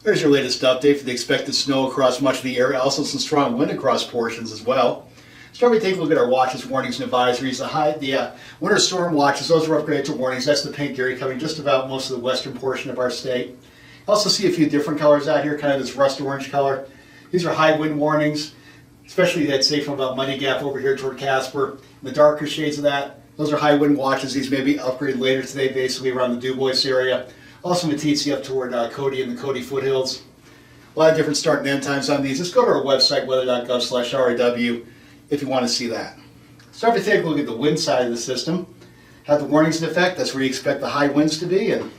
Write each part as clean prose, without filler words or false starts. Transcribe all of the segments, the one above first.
Here's your latest update for the expected snow across much of the area. Also some strong wind across portions as well. Start with taking a look at our watches, warnings, and advisories. The winter storm watches, those are upgraded to warnings. That's the pink area covering just about most of the western portion of our state. Also see a few different colors out here, kind of this rust orange color. These are high wind warnings, especially I'd say from about Money Gap over here toward Casper. The darker shades of that, those are high wind watches. These may be upgraded later today, basically around the Dubois area. Also Matisse up toward Cody and the Cody foothills. A lot of different start and end times on these. Just go to our website, weather.gov/RAW, if you want to see that. Start to take a look at the wind side of the system. Have the warnings in effect. That's where you expect the high winds to be. And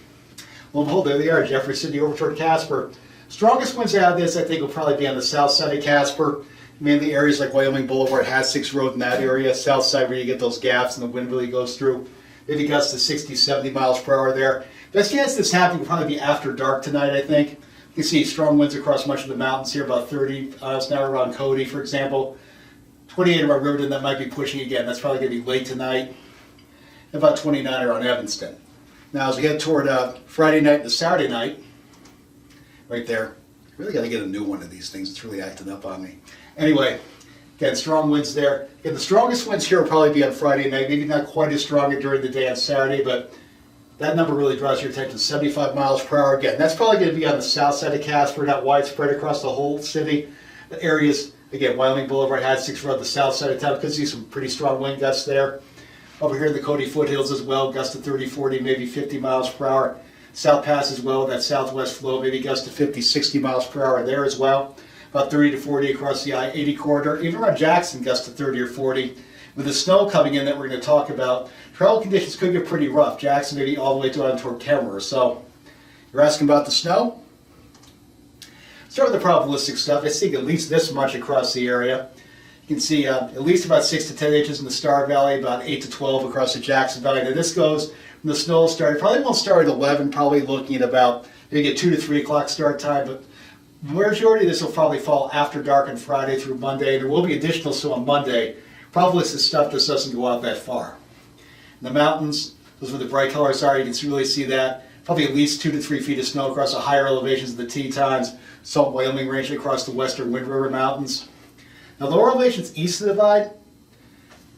lo and behold, there they are, Jeffrey City over toward Casper. Strongest winds out of this, I think, will probably be on the south side of Casper. Mainly areas like Wyoming Boulevard, Hassix Road in that area. South side where you get those gaps and the wind really goes through. Maybe gusts to 60, 70 miles per hour there. Best chance this happening will probably be after dark tonight, I think. You can see strong winds across much of the mountains here, about 30 miles an hour around Cody, for example. 28 around Riverton, that might be pushing again. That's probably going to be late tonight. About 29 around Evanston. Now, as we head toward Friday night to Saturday night, right there, really got to get a new one of these things. It's really acting up on me. Anyway, again, strong winds there. Again, the strongest winds here will probably be on Friday night. Maybe not quite as strong during the day on Saturday, but that number really draws your attention, 75 miles per hour. Again, that's probably going to be on the south side of Casper, not widespread across the whole city. The areas, again, Wyoming Boulevard, Hassix Road, the south side of town, could see some pretty strong wind gusts there. Over here in the Cody foothills as well, gusts to 30, 40, maybe 50 miles per hour. South Pass as well, that southwest flow, maybe gusts to 50, 60 miles per hour there as well. About 30 to 40 across the I-80 corridor. Even around Jackson, gusts to 30 or 40. With the snow coming in that we're going to talk about, travel conditions could get pretty rough. Jackson maybe all the way down toward Kemmerer. So, you're asking about the snow? Start with the probabilistic stuff. I think at least this much across the area. You can see at least about 6 to 10 inches in the Star Valley, about 8 to 12 across the Jackson Valley. Now this goes from the snow start. Probably won't start at 11, probably looking at about maybe a 2 to 3 o'clock start time. But the majority of this will probably fall after dark on Friday through Monday. There will be additional snow on Monday. Probabilistic stuff just doesn't go out that far. In the mountains, those where the bright colors are, you can really see that. Probably at least 2 to 3 feet of snow across the higher elevations of the Tetons, Salt Wyoming Range across the western Wind River Mountains. Now, lower elevations east of the Divide,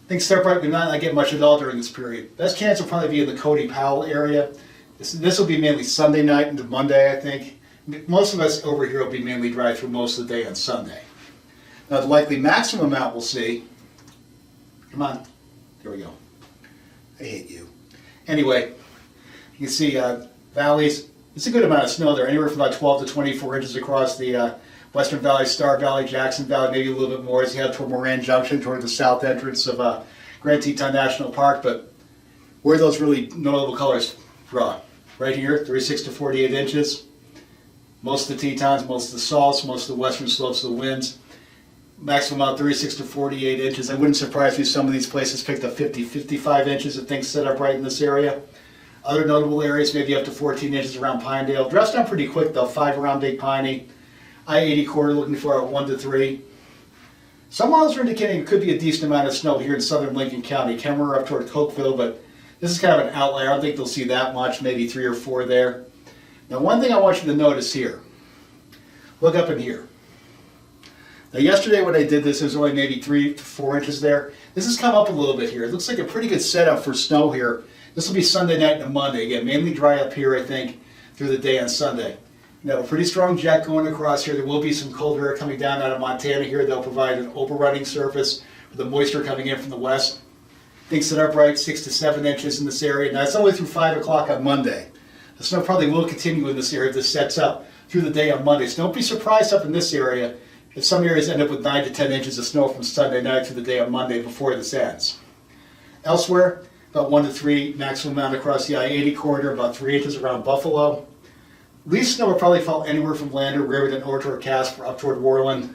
things start bright. We might not get much at all during this period. Best chance will probably be in the Cody Powell area. This will be mainly Sunday night into Monday, I think. Most of us over here will be mainly dry through most of the day on Sunday. Now, the likely maximum amount we'll see, come on, there we go. I hate you. Anyway, you can see valleys. It's a good amount of snow there, anywhere from about 12 to 24 inches across the Western Valley, Star Valley, Jackson Valley, maybe a little bit more as you head toward Moran Junction, toward the south entrance of Grand Teton National Park. But where those really notable colors draw, right here, 36 to 48 inches. Most of the Tetons, most of the salts, most of the western slopes of the winds. Maximum amount 36 to 48 inches. I wouldn't surprise me if some of these places picked up 50, 55 inches if things set up right in this area. Other notable areas, maybe up to 14 inches around Pinedale. Dressed down pretty quick though, 5 around Big Piney. I-80 corridor looking for 1 to 3. Some models are indicating it could be a decent amount of snow here in southern Lincoln County. Kemmerer up toward Cokeville, but this is kind of an outlier. I don't think they'll see that much, maybe 3 or 4 there. Now one thing I want you to notice here, look up in here. Now yesterday when I did this, there was only maybe 3 to 4 inches there. This has come up a little bit here. It looks like a pretty good setup for snow here. This will be Sunday night and Monday. Again, mainly dry up here, I think, through the day on Sunday. You have a pretty strong jet going across here. There will be some cold air coming down out of Montana here. They'll provide an overrunning surface with the moisture coming in from the west. Things set up right, 6 to 7 inches in this area. Now it's only through 5 o'clock on Monday. The snow probably will continue in this area. This sets up through the day on Monday. So don't be surprised up in this area if some areas end up with 9 to 10 inches of snow from Sunday night through the day on Monday before this ends. Elsewhere, about 1 to 3 maximum amount across the I-80 corridor, about 3 inches around Buffalo. Least snow will probably fall anywhere from Lander, Riverton, or toward Casper, up toward Worland.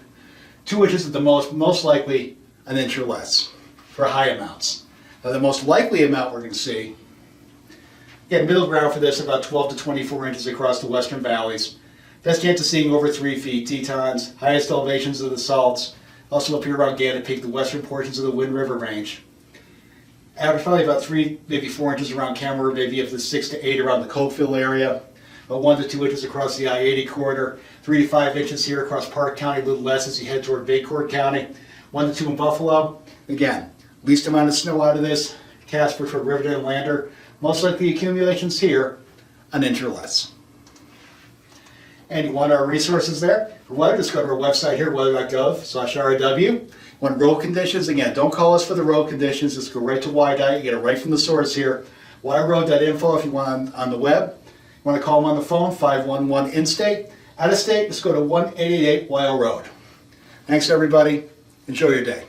2 inches at the most likely an inch or less for high amounts. Now the most likely amount we're going to see, again, middle ground for this, about 12 to 24 inches across the western valleys. Best chance of seeing over 3 feet, Tetons, highest elevations of the salts, also up here around Gannett Peak, the western portions of the Wind River Range. Average probably about 3, maybe 4 inches around Kemmerer, maybe up to 6 to 8 around the Cokeville area. 1 to 2 inches across the I-80 corridor, 3 to 5 inches here across Park County, a little less as you head toward Bayport County, 1 to 2 in Buffalo. Again, least amount of snow out of this, Casper toward Riverton and Lander. Most likely accumulations here, an inch or less. And you want our resources there? For weather, just go to our website here, weather.gov/RW. Want road conditions? Again, don't call us for the road conditions. Just go right to WYDOT. You get it right from the source here. Wyroad.info if you want on the web. You want to call them on the phone, 511 in-state. Out of state, just go to 1-888 Wyle Road. Thanks, everybody. Enjoy your day.